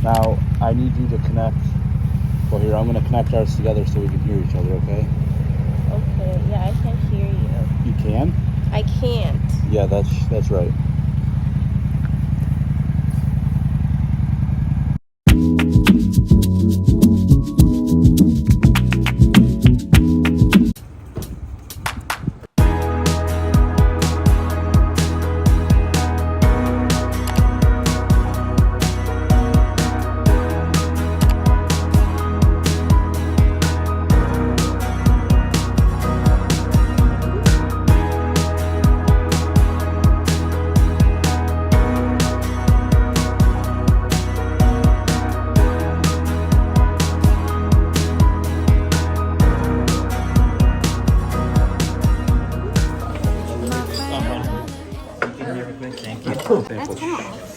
Now, I need you to connect. Well, here, I'm going to connect ours together so we can hear each other, okay? Okay, yeah, I can hear you. You can? I can't. Yeah, that's right.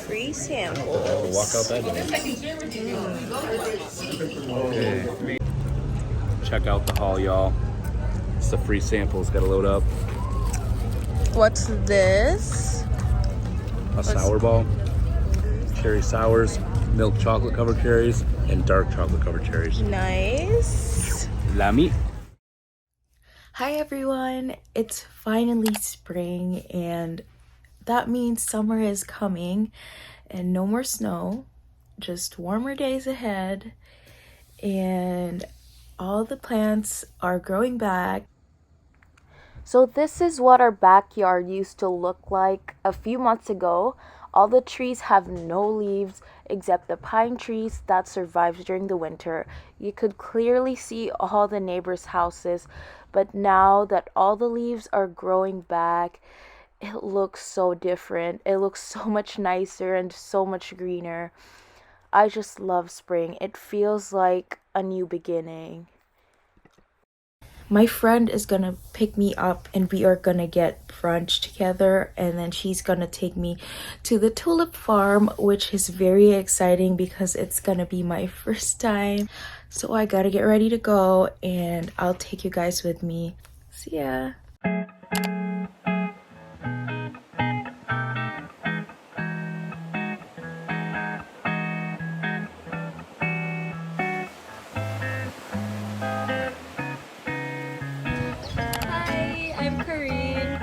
Free samples. Walk out that way. Okay. Check out the haul, y'all. It's the free samples. Got to load up. What's this? A sour ball, cherry sours, milk chocolate covered cherries, and dark chocolate covered cherries. Nice. Lami. Hi everyone, it's finally spring and that means summer is coming and no more snow, just warmer days ahead, and all the plants are growing back. So this is what our backyard used to look like a few months ago. All the trees have no leaves except the pine trees that survived during the winter. You could clearly see all the neighbors' houses, but now that all the leaves are growing back, it looks so different. It looks so much nicer and so much greener. I just love spring. It feels like a new beginning. My friend is gonna pick me up and we are gonna get brunch together, and then she's gonna take me to the tulip farm, which is very exciting because it's gonna be my first time. So I gotta get ready to go and I'll take you guys with me. See ya. Hi, I'm Corinne.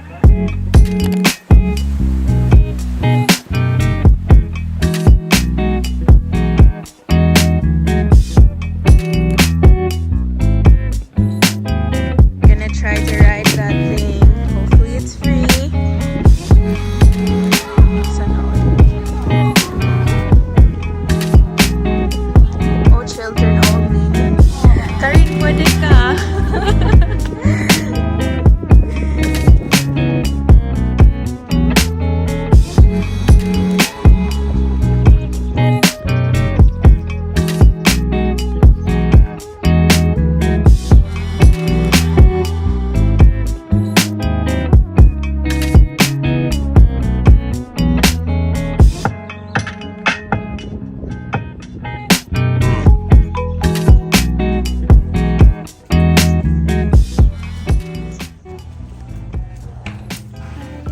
Gonna try to ride that thing. Hopefully it's free. Sana all. Oh, children only. Karin, pwede ka.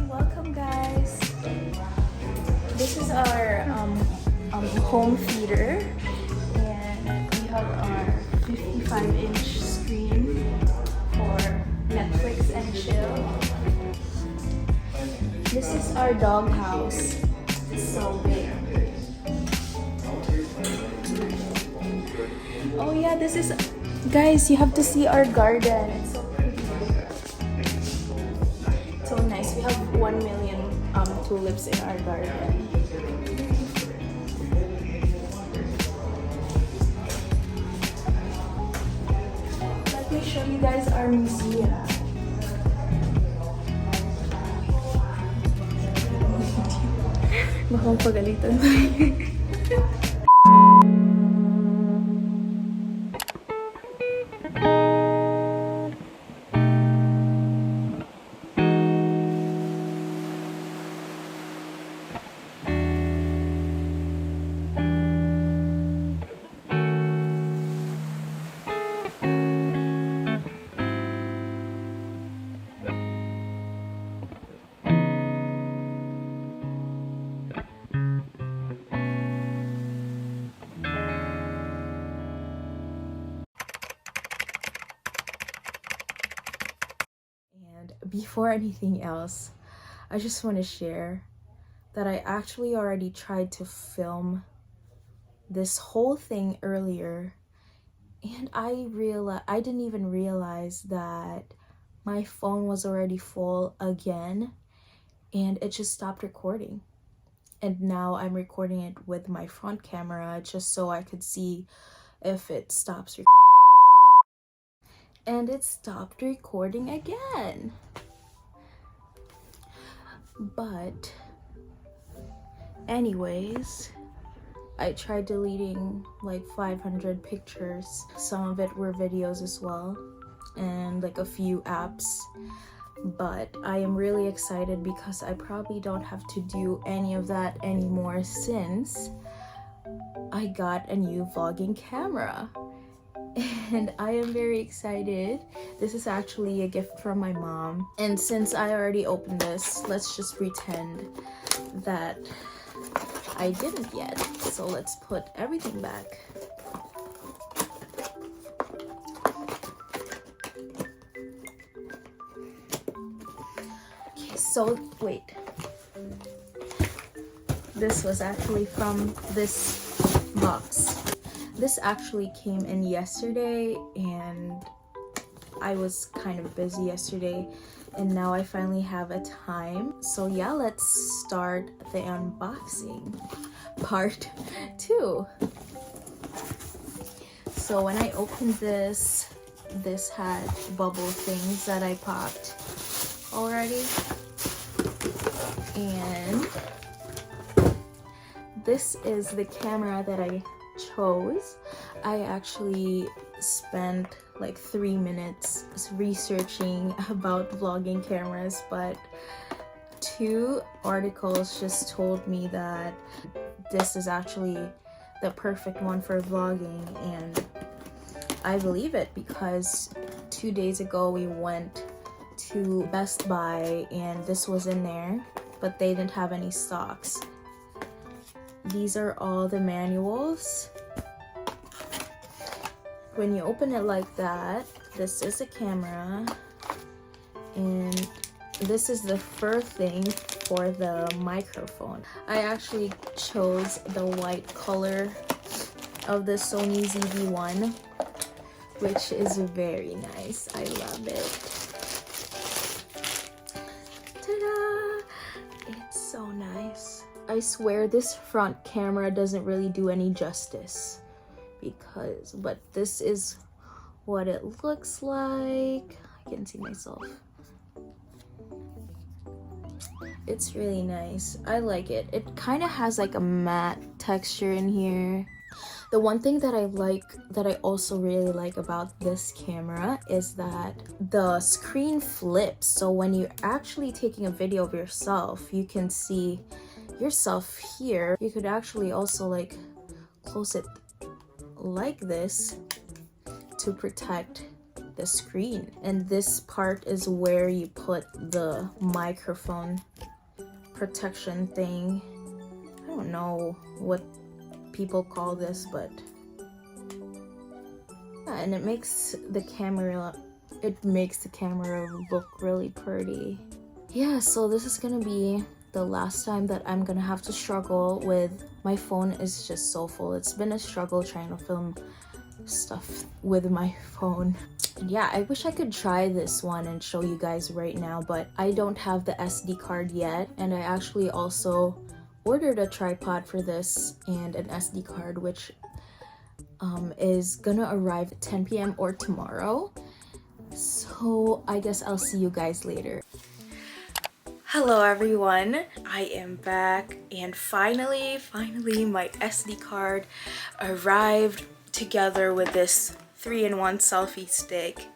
Welcome guys. This is our home theater, and we have our 55-inch screen for Netflix and chill. This is our dog house. It's so big. Oh yeah, this is, guys, you have to see our garden. It's so pretty. So nice. We have 1 million tulips in our garden. Let me show you guys our museum. Baka pagalitan tayo. before anything else, I just want to share that I actually already tried to film this whole thing earlier, and I didn't even realize that my phone was already full again, and it just stopped recording. And now I'm recording it with my front camera just so I could see if it stops and it stopped recording again. But anyways, I tried deleting like 500 pictures. Some of it were videos as well, and like a few apps. But I am really excited because I probably don't have to do any of that anymore since I got a new vlogging camera. And I am very excited. This is actually a gift from my mom. And since I already opened this, let's just pretend that I didn't yet. So let's put everything back. Okay, so wait. This was actually from this box. This actually came in yesterday, and I was kind of busy yesterday, and now I finally have a time. So yeah, let's start the unboxing part 2. So when I opened this had bubble things that I popped already, and this is the camera that I chose. I actually spent like 3 minutes researching about vlogging cameras, but 2 articles just told me that this is actually the perfect one for vlogging, and I believe it because 2 days ago we went to Best Buy and this was in there, but they didn't have any stocks. These are all the manuals. When you open it like that, this is a camera, and this is the first thing for the microphone. I actually chose the white color of the Sony ZV-1, which is very nice. I love it. Ta-da! It's so nice. I swear this front camera doesn't really do any justice but this is what it looks like. I can see myself. It's really nice. I like it. It kind of has like a matte texture in here. The one thing that I also really like about this camera is that the screen flips. So when you're actually taking a video of yourself, you can see yourself here. You could actually also like close it like this to protect the screen, and this part is where you put the microphone protection thing. I don't know what people call this, but yeah, and it makes the camera look really pretty. Yeah, so this is gonna be the last time that I'm gonna have to struggle with my phone. Is just so full. It's been a struggle trying to film stuff with my phone. And yeah, I wish I could try this one and show you guys right now, but I don't have the SD card yet, and I actually also ordered a tripod for this and an SD card, which is gonna arrive at 10 p.m. or tomorrow. So I guess I'll see you guys later. Hello everyone, I am back, and finally my SD card arrived together with this 3-in-1 selfie stick.